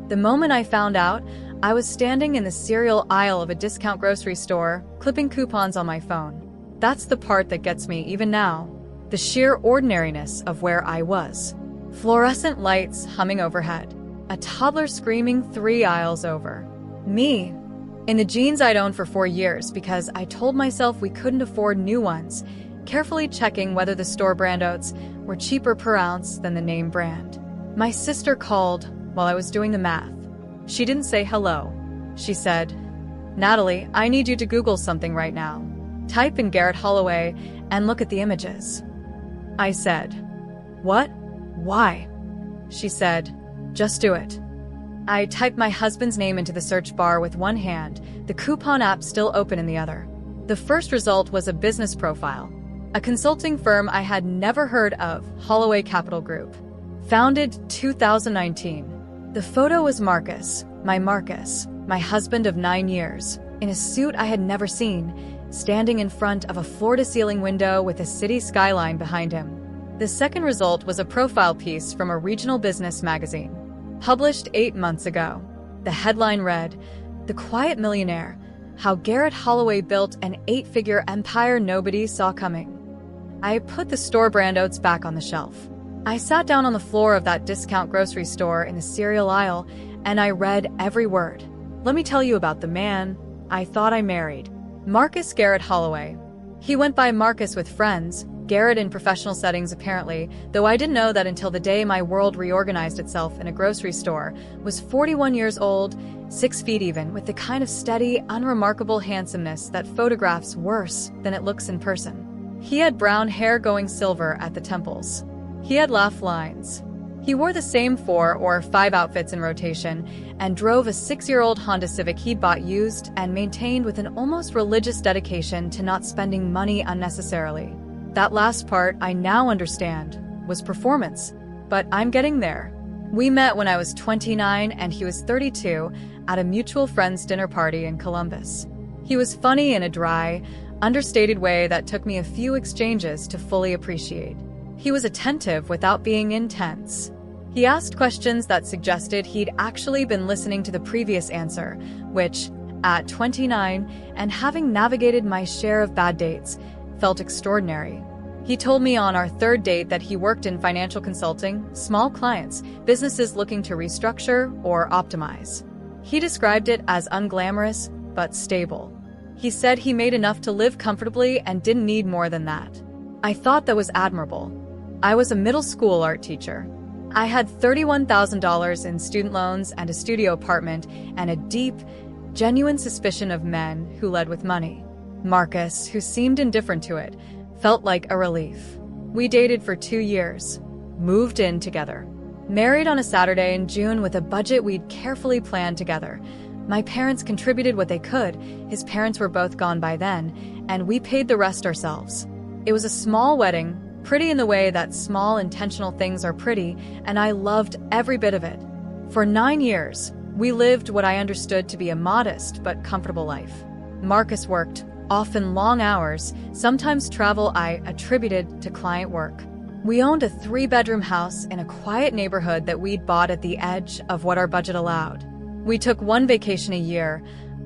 The moment I found out, I was standing in the cereal aisle of a discount grocery store, clipping coupons on my phone. That's the part that gets me even now. The sheer ordinariness of where I was. Fluorescent lights humming overhead. A toddler screaming 3 aisles over. Me. In the jeans I'd owned for 4 years because I told myself we couldn't afford new ones, carefully checking whether the store brand oats were cheaper per ounce than the name brand. My sister called while I was doing the math. She didn't say hello. She said, "Natalie, I need you to Google something right now. Type in Garrett Holloway and look at the images." I said, "What? Why?" She said, "Just do it." I typed my husband's name into the search bar with one hand, the coupon app still open in the other. The first result was a business profile. A consulting firm I had never heard of, Holloway Capital Group. Founded 2019. The photo was Marcus, my husband of 9 years, in a suit I had never seen, standing in front of a floor-to-ceiling window with a city skyline behind him. The second result was a profile piece from a regional business magazine. Published 8 months ago. The headline read, "The Quiet Millionaire, How Garrett Holloway Built an 8-Figure Empire Nobody Saw Coming." I put the store brand oats back on the shelf. I sat down on the floor of that discount grocery store in the cereal aisle, and I read every word. Let me tell you about the man I thought I married. Marcus Garrett Holloway. He went by Marcus with friends, Garrett in professional settings apparently, though I didn't know that until the day my world reorganized itself in a grocery store, was 41 years old, 6 feet even, with the kind of steady, unremarkable handsomeness that photographs worse than it looks in person. He had brown hair going silver at the temples. He had laugh lines. He wore the same 4 or 5 outfits in rotation and drove a 6-year-old Honda Civic he'd bought used and maintained with an almost religious dedication to not spending money unnecessarily. That last part, I now understand, was performance. But I'm getting there. We met when I was 29 and he was 32 at a mutual friend's dinner party in Columbus. He was funny in a dry, understated way that took me a few exchanges to fully appreciate. He was attentive without being intense. He asked questions that suggested he'd actually been listening to the previous answer, which, at 29 and having navigated my share of bad dates, felt extraordinary. He told me on our 3rd date that he worked in financial consulting, small clients, businesses looking to restructure or optimize. He described it as unglamorous, but stable. He said he made enough to live comfortably and didn't need more than that. I thought that was admirable. I was a middle school art teacher. I had $31,000 in student loans and a studio apartment and a deep, genuine suspicion of men who led with money. Marcus, who seemed indifferent to it, felt like a relief. We dated for 2 years. Moved in together. Married on a Saturday in June with a budget we'd carefully planned together. My parents contributed what they could, his parents were both gone by then, and we paid the rest ourselves. It was a small wedding, pretty in the way that small intentional things are pretty, and I loved every bit of it. For 9 years, we lived what I understood to be a modest but comfortable life. Marcus worked, often long hours, sometimes travel I attributed to client work. We owned a 3-bedroom house in a quiet neighborhood that we'd bought at the edge of what our budget allowed. We took 1 vacation a year,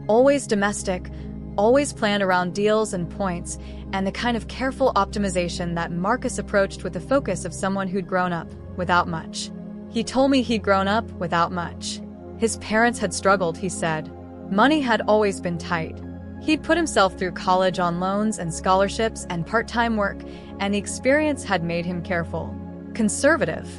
always domestic, always planned around deals and points, and the kind of careful optimization that Marcus approached with the focus of someone who'd grown up without much. He told me he'd grown up without much. His parents had struggled, he said. Money had always been tight. He'd put himself through college on loans and scholarships and part-time work, and the experience had made him careful, conservative,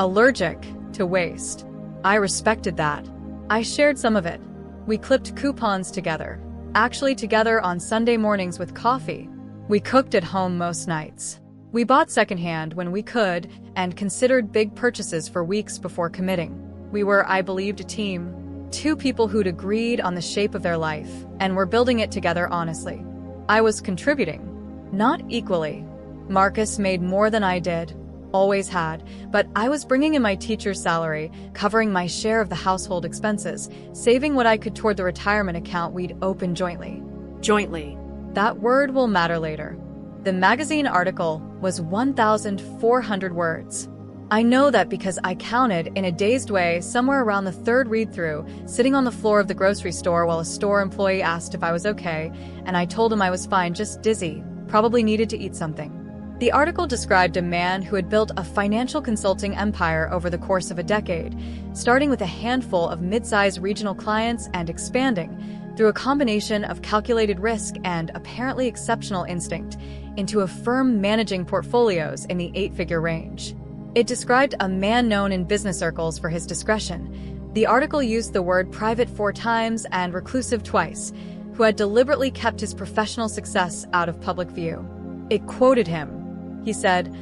allergic to waste. I respected that. I shared some of it. We clipped coupons together, actually together on Sunday mornings with coffee. We cooked at home most nights. We bought secondhand when we could and considered big purchases for weeks before committing. We were, I believed, a team. 2 people who'd agreed on the shape of their life and were building it together honestly. I was contributing, not equally. Marcus made more than I did, always had, but I was bringing in my teacher's salary, covering my share of the household expenses, saving what I could toward the retirement account we'd open jointly. Jointly. That word will matter later. The magazine article was 1,400 words. I know that because I counted, in a dazed way, somewhere around the third read-through, sitting on the floor of the grocery store while a store employee asked if I was okay, and I told him I was fine, just dizzy, probably needed to eat something. The article described a man who had built a financial consulting empire over the course of a decade, starting with a handful of mid-sized regional clients and expanding, through a combination of calculated risk and apparently exceptional instinct, into a firm managing portfolios in the eight-figure range. It described a man known in business circles for his discretion. The article used the word private 4 times and reclusive twice, who had deliberately kept his professional success out of public view. It quoted him. He said,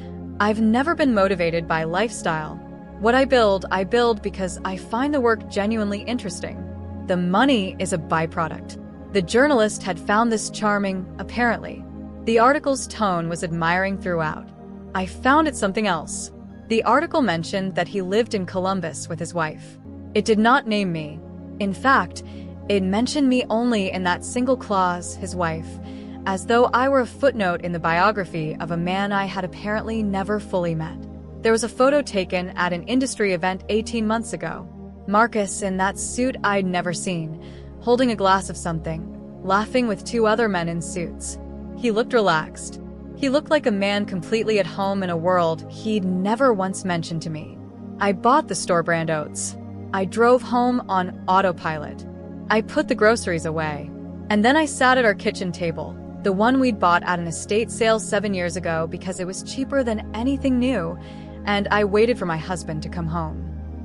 "I've never been motivated by lifestyle. What I build because I find the work genuinely interesting. The money is a byproduct." The journalist had found this charming, apparently. The article's tone was admiring throughout. I found it something else. The article mentioned that he lived in Columbus with his wife. It did not name me. In fact, it mentioned me only in that single clause, his wife, as though I were a footnote in the biography of a man I had apparently never fully met. There was a photo taken at an industry event 18 months ago. Marcus, in that suit I'd never seen, holding a glass of something, laughing with 2 other men in suits. He looked relaxed. He looked like a man completely at home in a world he'd never once mentioned to me. I bought the store brand oats. I drove home on autopilot. I put the groceries away. And then I sat at our kitchen table, the one we'd bought at an estate sale 7 years ago because it was cheaper than anything new, and I waited for my husband to come home.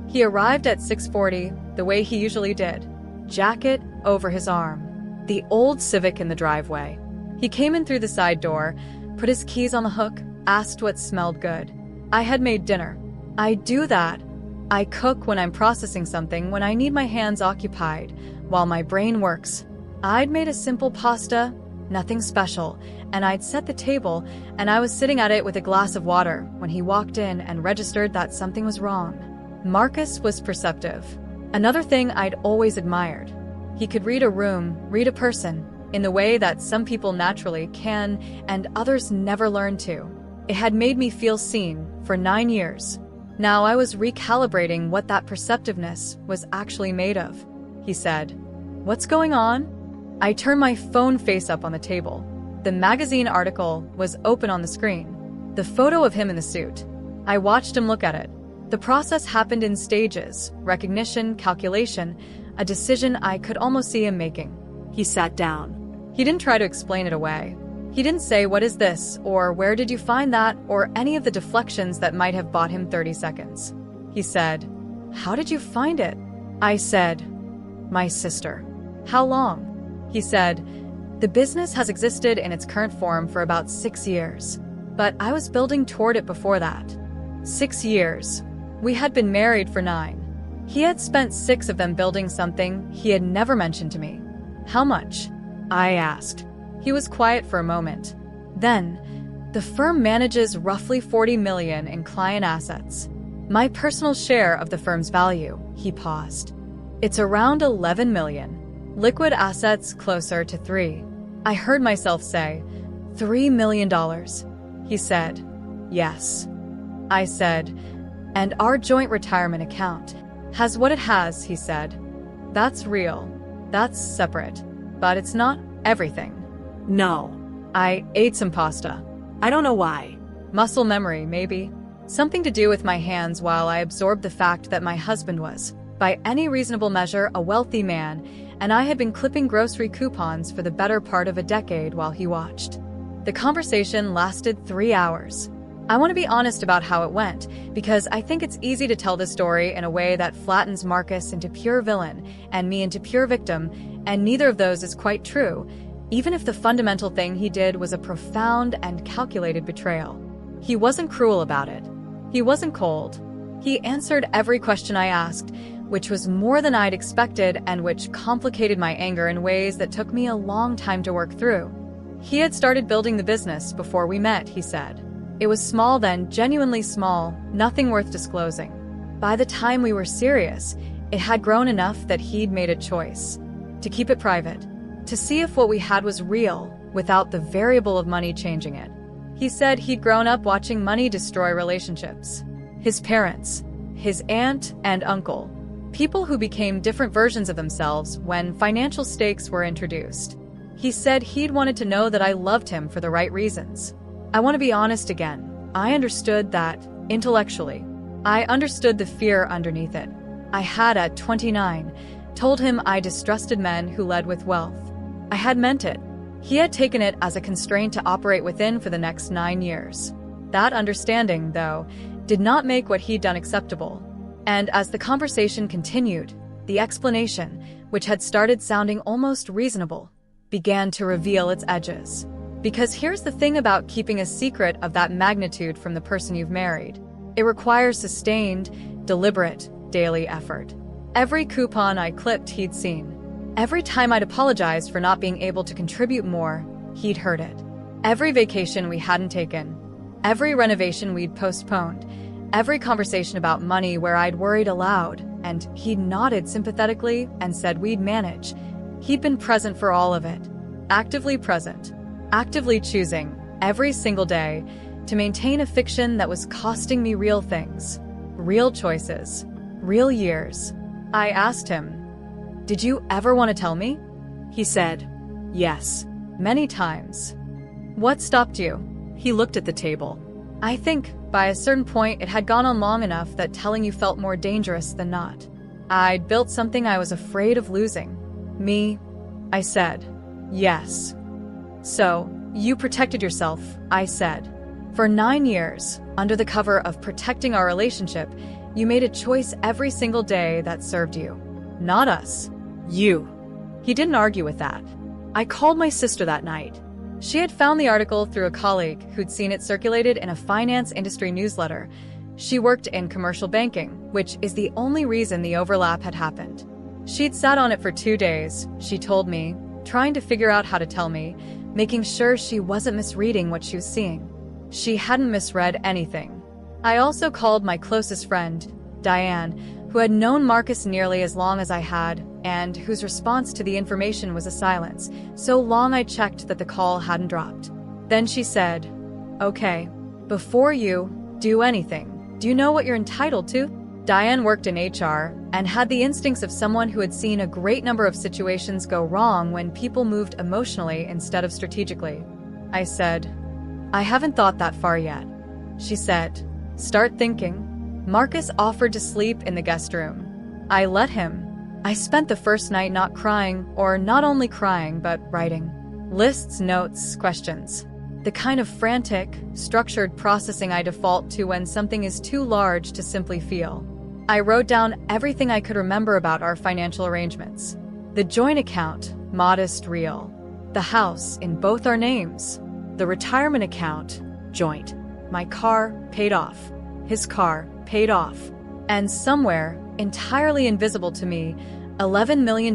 He arrived at 6:40, the way he usually did, jacket over his arm, the old Civic in the driveway. He came in through the side door, put his keys on the hook, asked what smelled good. I had made dinner. I do that. I cook when I'm processing something, when I need my hands occupied, while my brain works. I'd made a simple pasta, nothing special, and I'd set the table, and I was sitting at it with a glass of water when he walked in and registered that something was wrong. Marcus was perceptive. Another thing I'd always admired. He could read a room, read a person, in the way that some people naturally can and others never learn to. It had made me feel seen for 9 years. Now I was recalibrating what that perceptiveness was actually made of. He said, "What's going on?" I turned my phone face up on the table. The magazine article was open on the screen. The photo of him in the suit. I watched him look at it. The process happened in stages, recognition, calculation, a decision I could almost see him making. He sat down. He didn't try to explain it away. He didn't say, "What is this?" or "Where did you find that?" or any of the deflections that might have bought him 30 seconds. He said, "How did you find it?" I said, "My sister." "How long?" He said, "The business has existed in its current form for about 6 years. But I was building toward it before that." 6 years. We had been married for 9. He had spent 6 of them building something he had never mentioned to me. "How much?" I asked. He was quiet for a moment. Then, "The firm manages roughly 40 million in client assets. My personal share of the firm's value," he paused. "It's around 11 million. Liquid assets closer to 3. I heard myself say, $3 million. He said, "Yes." I said, "And our joint retirement account has what it has," he said. "That's real. That's separate. But it's not everything." "No." I ate some pasta. I don't know why. Muscle memory, maybe. Something to do with my hands while I absorbed the fact that my husband was, by any reasonable measure, a wealthy man, and I had been clipping grocery coupons for the better part of a decade while he watched. The conversation lasted 3 hours. I want to be honest about how it went, because I think it's easy to tell the story in a way that flattens Marcus into pure villain and me into pure victim, and neither of those is quite true, even if the fundamental thing he did was a profound and calculated betrayal. He wasn't cruel about it. He wasn't cold. He answered every question I asked, which was more than I'd expected and which complicated my anger in ways that took me a long time to work through. He had started building the business before we met, he said. It was small then, genuinely small, nothing worth disclosing. By the time we were serious, it had grown enough that he'd made a choice. To keep it private. To see if what we had was real, without the variable of money changing it. He said he'd grown up watching money destroy relationships. his parents, his aunt and uncle, people who became different versions of themselves when financial stakes were introduced. He said he'd wanted to know that I loved him for the right reasons. I want to be honest again. I understood that, intellectually. I understood the fear underneath it. I had, at 29, told him I distrusted men who led with wealth. I had meant it. He had taken it as a constraint to operate within for the next 9 years. That understanding, though, did not make what he'd done acceptable. And as the conversation continued, the explanation, which had started sounding almost reasonable, began to reveal its edges. Because here's the thing about keeping a secret of that magnitude from the person you've married. It requires sustained, deliberate, daily effort. Every coupon I clipped, he'd seen. Every time I'd apologized for not being able to contribute more, he'd heard it. Every vacation we hadn't taken. Every renovation we'd postponed. Every conversation about money where I'd worried aloud, and he'd nodded sympathetically and said we'd manage. He'd been present for all of it. Actively present. Actively choosing, every single day, to maintain a fiction that was costing me real things. Real choices. Real years. I asked him, "Did you ever want to tell me?" He said, "Yes, many times." "What stopped you?" He looked at the table. "I think, by a certain point, it had gone on long enough that telling you felt more dangerous than not. I'd built something I was afraid of losing. Me?" I said, "Yes." "So, you protected yourself," I said. "For 9 years, under the cover of protecting our relationship, you made a choice every single day that served you. Not us. You." He didn't argue with that. I called my sister that night. She had found the article through a colleague who'd seen it circulated in a finance industry newsletter. She worked in commercial banking, which is the only reason the overlap had happened. She'd sat on it for 2 days, she told me, trying to figure out how to tell me, making sure she wasn't misreading what she was seeing. She hadn't misread anything. I also called my closest friend, Diane, who had known Marcus nearly as long as I had, and whose response to the information was a silence, so long I checked that the call hadn't dropped. Then she said, "Okay, before you do anything, do you know what you're entitled to?" Diane worked in HR and had the instincts of someone who had seen a great number of situations go wrong when people moved emotionally instead of strategically. I said, "I haven't thought that far yet." She said, "Start thinking." Marcus offered to sleep in the guest room. I let him. I spent the first night not crying, or not only crying, but writing. Lists, notes, questions. The kind of frantic, structured processing I default to when something is too large to simply feel. I wrote down everything I could remember about our financial arrangements. The joint account, modest, real. The house in both our names. The retirement account, joint. My car, paid off. His car, paid off. And somewhere, entirely invisible to me, $11 million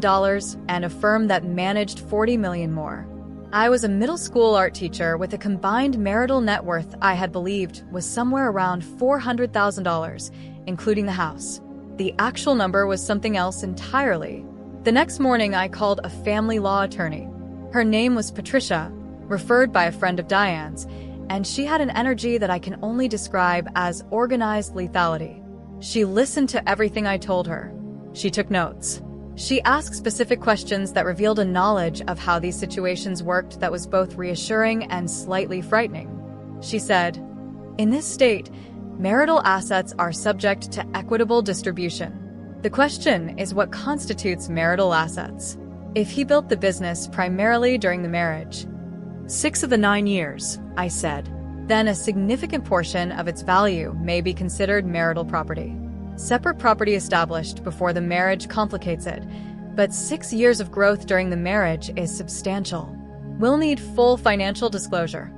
and a firm that managed $40 million more. I was a middle school art teacher with a combined marital net worth I had believed was somewhere around $400,000, including the house. The actual number was something else entirely. The next morning, I called a family law attorney. Her name was Patricia, referred by a friend of Diane's, and she had an energy that I can only describe as organized lethality. She listened to everything I told her. She took notes. She asked specific questions that revealed a knowledge of how these situations worked that was both reassuring and slightly frightening. She said, "In this state, marital assets are subject to equitable distribution. The question is what constitutes marital assets. If he built the business primarily during the marriage, 6 of the 9 years, I said, then a significant portion of its value may be considered marital property. Separate property established before the marriage complicates it, but 6 years of growth during the marriage is substantial. We'll need full financial disclosure."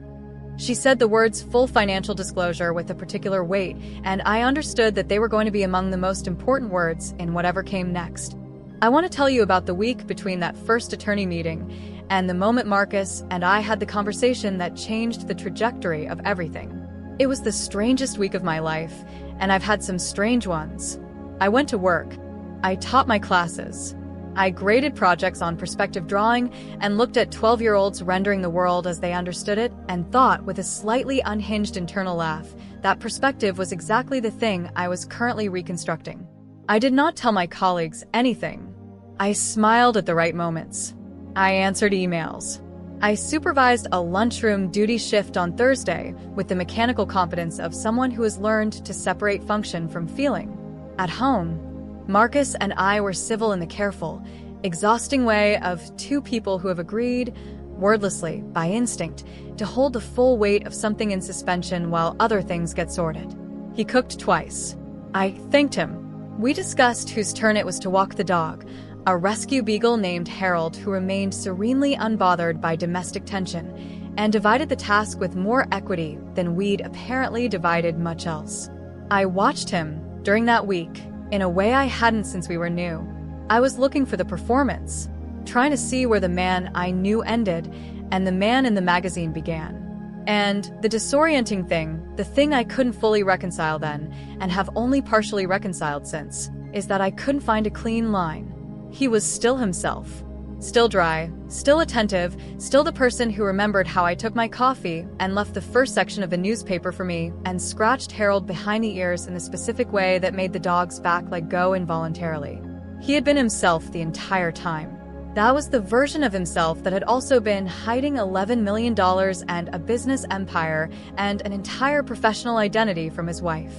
She said the words full financial disclosure with a particular weight, and I understood that they were going to be among the most important words in whatever came next. I want to tell you about the week between that first attorney meeting and the moment Marcus and I had the conversation that changed the trajectory of everything. It was the strangest week of my life, and I've had some strange ones. I went to work. I taught my classes. I graded projects on perspective drawing and looked at 12-year-olds rendering the world as they understood it and thought with a slightly unhinged internal laugh that perspective was exactly the thing I was currently reconstructing. I did not tell my colleagues anything. I smiled at the right moments. I answered emails. I supervised a lunchroom duty shift on Thursday with the mechanical competence of someone who has learned to separate function from feeling. At home, Marcus and I were civil in the careful, exhausting way of two people who have agreed, wordlessly, by instinct, to hold the full weight of something in suspension while other things get sorted. He cooked twice. I thanked him. We discussed whose turn it was to walk the dog, a rescue beagle named Harold who remained serenely unbothered by domestic tension, and divided the task with more equity than we'd apparently divided much else. I watched him, during that week, in a way I hadn't since we were new. I was looking for the performance, trying to see where the man I knew ended and the man in the magazine began. And the disorienting thing, the thing I couldn't fully reconcile then, and have only partially reconciled since, is that I couldn't find a clean line. He was still himself. Still dry, still attentive, still the person who remembered how I took my coffee and left the first section of the newspaper for me and scratched Harold behind the ears in the specific way that made the dog's back let go involuntarily. He had been himself the entire time. That was the version of himself that had also been hiding $11 million and a business empire and an entire professional identity from his wife.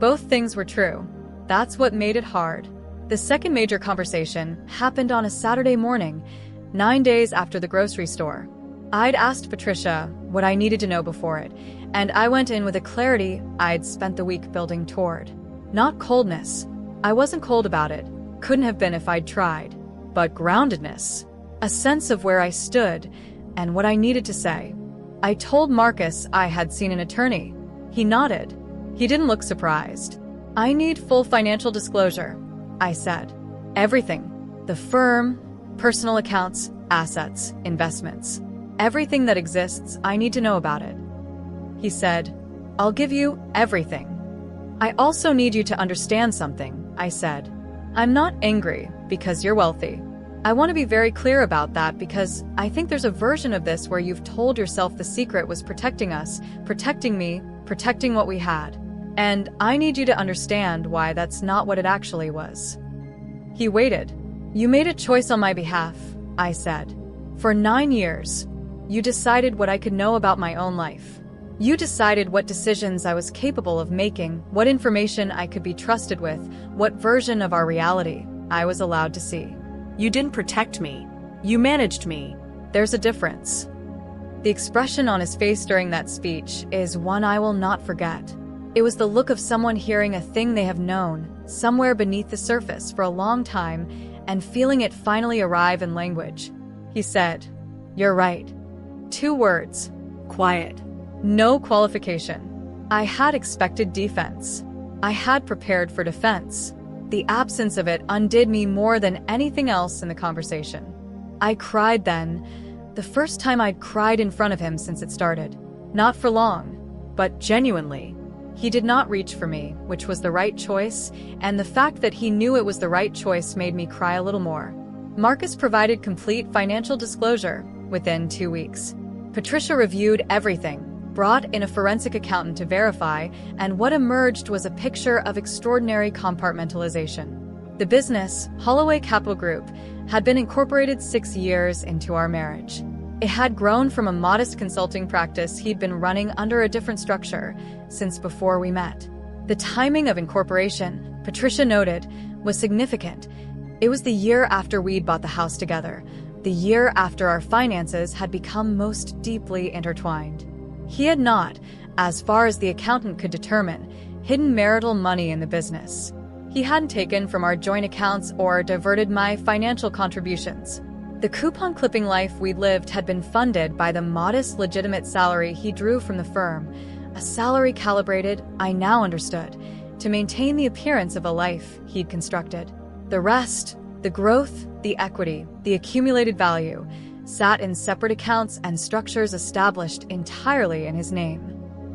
Both things were true. That's what made it hard. The second major conversation happened on a Saturday morning, 9 days after the grocery store. I'd asked Patricia what I needed to know before it, and I went in with a clarity I'd spent the week building toward. Not coldness. I wasn't cold about it. Couldn't have been if I'd tried. But groundedness. A sense of where I stood and what I needed to say. I told Marcus I had seen an attorney. He nodded. He didn't look surprised. I need full financial disclosure, I said. Everything. The firm, personal accounts, assets, investments. Everything that exists, I need to know about it. He said, I'll give you everything. I also need you to understand something, I said. I'm not angry because you're wealthy. I want to be very clear about that because I think there's a version of this where you've told yourself the secret was protecting us, protecting me, protecting what we had. And I need you to understand why that's not what it actually was. He waited. You made a choice on my behalf, I said. For 9 years, you decided what I could know about my own life. You decided what decisions I was capable of making, what information I could be trusted with, what version of our reality I was allowed to see. You didn't protect me. You managed me. There's a difference. The expression on his face during that speech is one I will not forget. It was the look of someone hearing a thing they have known, somewhere beneath the surface for a long time, and feeling it finally arrive in language. He said, You're right. 2 words. Quiet. No qualification. I had expected defense. I had prepared for defense. The absence of it undid me more than anything else in the conversation. I cried then, the first time I'd cried in front of him since it started. Not for long, but genuinely. He did not reach for me, which was the right choice, and the fact that he knew it was the right choice made me cry a little more. Marcus provided complete financial disclosure within 2 weeks. Patricia reviewed everything, brought in a forensic accountant to verify, and what emerged was a picture of extraordinary compartmentalization. The business, Holloway Capital Group, had been incorporated 6 years into our marriage. It had grown from a modest consulting practice he'd been running under a different structure since before we met. The timing of incorporation, Patricia noted, was significant. It was the year after we'd bought the house together, the year after our finances had become most deeply intertwined. He had not, as far as the accountant could determine, hidden marital money in the business. He hadn't taken from our joint accounts or diverted my financial contributions. The coupon clipping life we'd lived had been funded by the modest legitimate salary he drew from the firm, a salary calibrated, I now understood, to maintain the appearance of a life he'd constructed. The rest, the growth, the equity, the accumulated value, sat in separate accounts and structures established entirely in his name.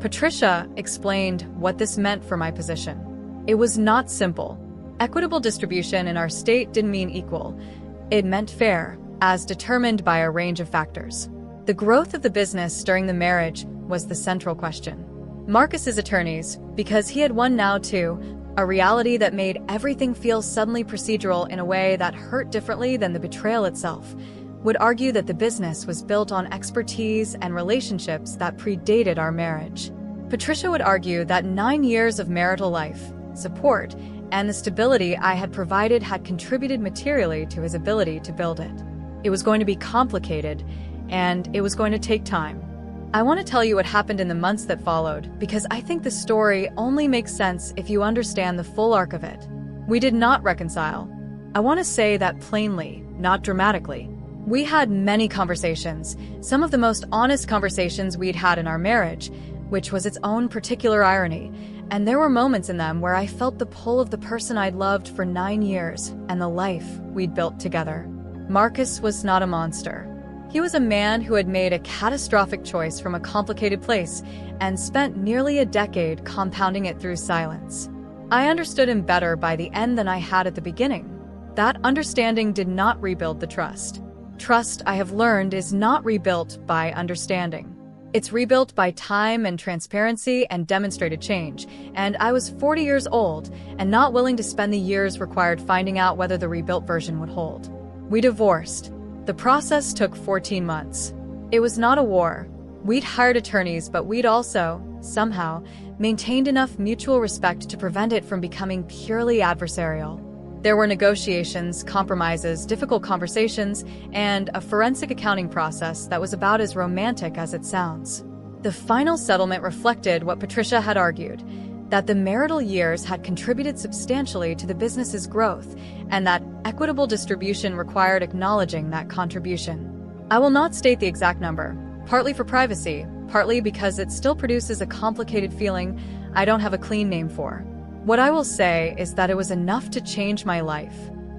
Patricia explained what this meant for my position. It was not simple. Equitable distribution in our state didn't mean equal. It meant fair, as determined by a range of factors. The growth of the business during the marriage was the central question. Marcus's attorneys, because he had won now too, a reality that made everything feel suddenly procedural in a way that hurt differently than the betrayal itself, would argue that the business was built on expertise and relationships that predated our marriage. Patricia would argue that 9 years of marital life, support, and the stability I had provided had contributed materially to his ability to build it. It was going to be complicated, and it was going to take time. I want to tell you what happened in the months that followed, because I think the story only makes sense if you understand the full arc of it. We did not reconcile. I want to say that plainly, not dramatically. We had many conversations, some of the most honest conversations we'd had in our marriage, which was its own particular irony, and there were moments in them where I felt the pull of the person I'd loved for 9 years and the life we'd built together. Marcus was not a monster. He was a man who had made a catastrophic choice from a complicated place and spent nearly a decade compounding it through silence. I understood him better by the end than I had at the beginning. That understanding did not rebuild the trust. Trust, I have learned, is not rebuilt by understanding. It's rebuilt by time and transparency and demonstrated change, and I was 40 years old and not willing to spend the years required finding out whether the rebuilt version would hold. We divorced. The process took 14 months. It was not a war. We'd hired attorneys, but we'd also, somehow, maintained enough mutual respect to prevent it from becoming purely adversarial. There were negotiations, compromises, difficult conversations, and a forensic accounting process that was about as romantic as it sounds. The final settlement reflected what Patricia had argued, that the marital years had contributed substantially to the business's growth, and that equitable distribution required acknowledging that contribution. I will not state the exact number, partly for privacy, partly because it still produces a complicated feeling I don't have a clean name for. What I will say is that it was enough to change my life.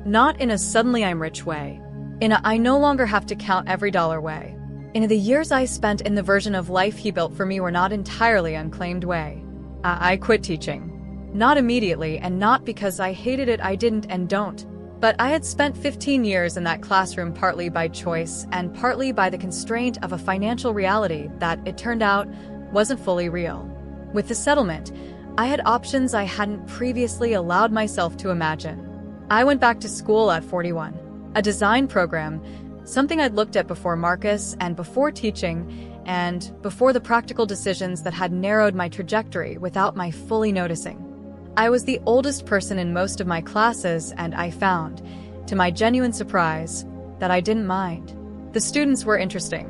Not in a suddenly I'm rich way. In a I no longer have to count every dollar way. In the years I spent in the version of life he built for me were not entirely unclaimed way. I quit teaching. Not immediately, and not because I hated it, I didn't and don't. But I had spent 15 years in that classroom partly by choice and partly by the constraint of a financial reality that, it turned out, wasn't fully real. With the settlement, I had options I hadn't previously allowed myself to imagine. I went back to school at 41. A design program, something I'd looked at before Marcus and before teaching, and before the practical decisions that had narrowed my trajectory without my fully noticing. I was the oldest person in most of my classes, and I found, to my genuine surprise, that I didn't mind. The students were interesting.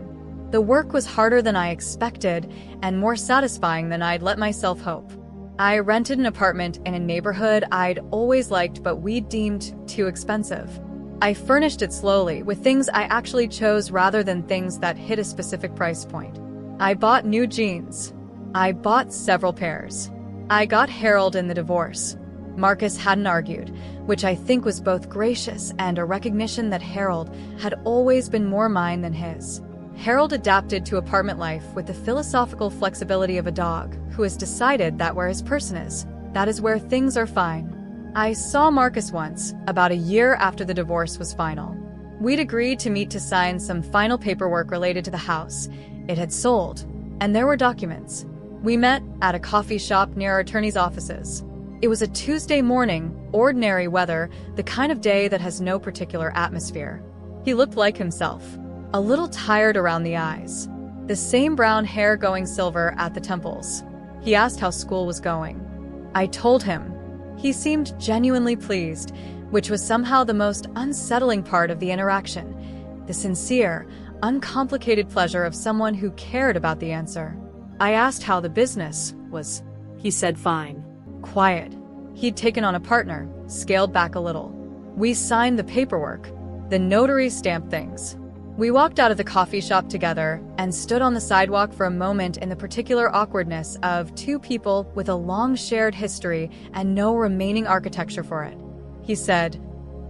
The work was harder than I expected and more satisfying than I'd let myself hope. I rented an apartment in a neighborhood I'd always liked but we'd deemed too expensive. I furnished it slowly with things I actually chose rather than things that hit a specific price point. I bought new jeans. I bought several pairs. I got Harold in the divorce. Marcus hadn't argued, which I think was both gracious and a recognition that Harold had always been more mine than his. Harold adapted to apartment life with the philosophical flexibility of a dog who has decided that where his person is, that is where things are fine. I saw Marcus once, about a year after the divorce was final. We'd agreed to meet to sign some final paperwork related to the house. It had sold, and there were documents. We met at a coffee shop near our attorney's offices. It was a Tuesday morning, ordinary weather, the kind of day that has no particular atmosphere. He looked like himself. A little tired around the eyes. The same brown hair going silver at the temples. He asked how school was going. I told him. He seemed genuinely pleased, which was somehow the most unsettling part of the interaction. The sincere, uncomplicated pleasure of someone who cared about the answer. I asked how the business was. He said fine. Quiet. He'd taken on a partner, scaled back a little. We signed the paperwork. The notary stamped things. We walked out of the coffee shop together and stood on the sidewalk for a moment in the particular awkwardness of two people with a long shared history and no remaining architecture for it. He said,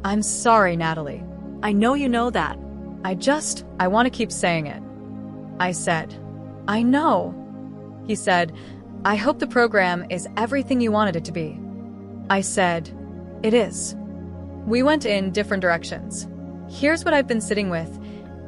"I'm sorry, Natalie." I know you know that. I want to keep saying it. I said, "I know." He said, "I hope the program is everything you wanted it to be." I said, "It is." We went in different directions. Here's what I've been sitting with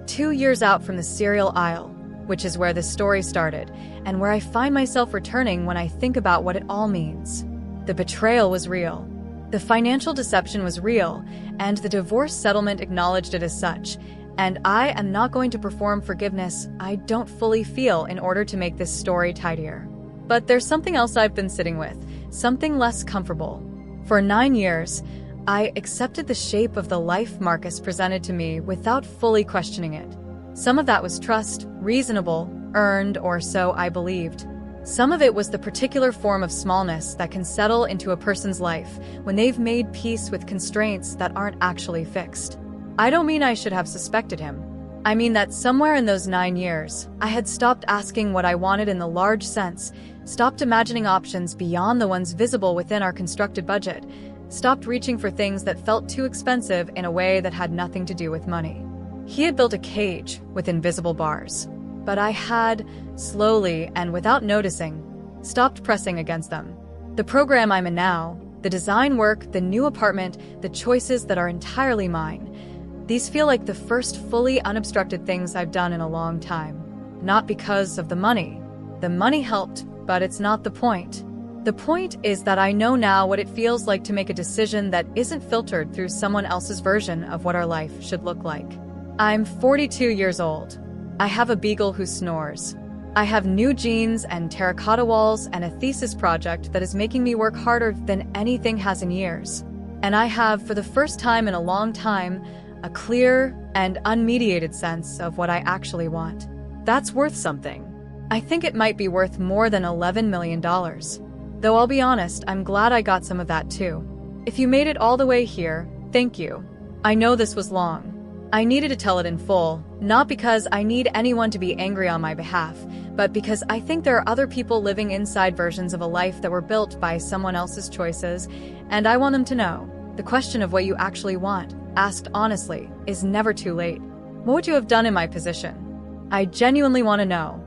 2 years out from the cereal aisle, which is where this story started, and where I find myself returning when I think about what it all means. The betrayal was real. The financial deception was real, and the divorce settlement acknowledged it as such. And I am not going to perform forgiveness I don't fully feel in order to make this story tidier. But there's something else I've been sitting with, something less comfortable. For 9 years, I accepted the shape of the life Marcus presented to me without fully questioning it. Some of that was trust, reasonable, earned, or so I believed. Some of it was the particular form of smallness that can settle into a person's life when they've made peace with constraints that aren't actually fixed. I don't mean I should have suspected him. I mean that somewhere in those 9 years, I had stopped asking what I wanted in the large sense, stopped imagining options beyond the ones visible within our constructed budget, stopped reaching for things that felt too expensive in a way that had nothing to do with money. He had built a cage with invisible bars, but I had, slowly and without noticing, stopped pressing against them. The program I'm in now, the design work, the new apartment, the choices that are entirely mine, these feel like the first fully unobstructed things I've done in a long time. Not because of the money. The money helped, but it's not the point. The point is that I know now what it feels like to make a decision that isn't filtered through someone else's version of what our life should look like. I'm 42 years old. I have a beagle who snores. I have new jeans and terracotta walls and a thesis project that is making me work harder than anything has in years. And I have, for the first time in a long time, a clear and unmediated sense of what I actually want. That's worth something. I think it might be worth more than $11 million. Though I'll be honest, I'm glad I got some of that too. If you made it all the way here, thank you. I know this was long. I needed to tell it in full, not because I need anyone to be angry on my behalf, but because I think there are other people living inside versions of a life that were built by someone else's choices, and I want them to know. The question of what you actually want, asked honestly, is never too late. What would you have done in my position? I genuinely want to know.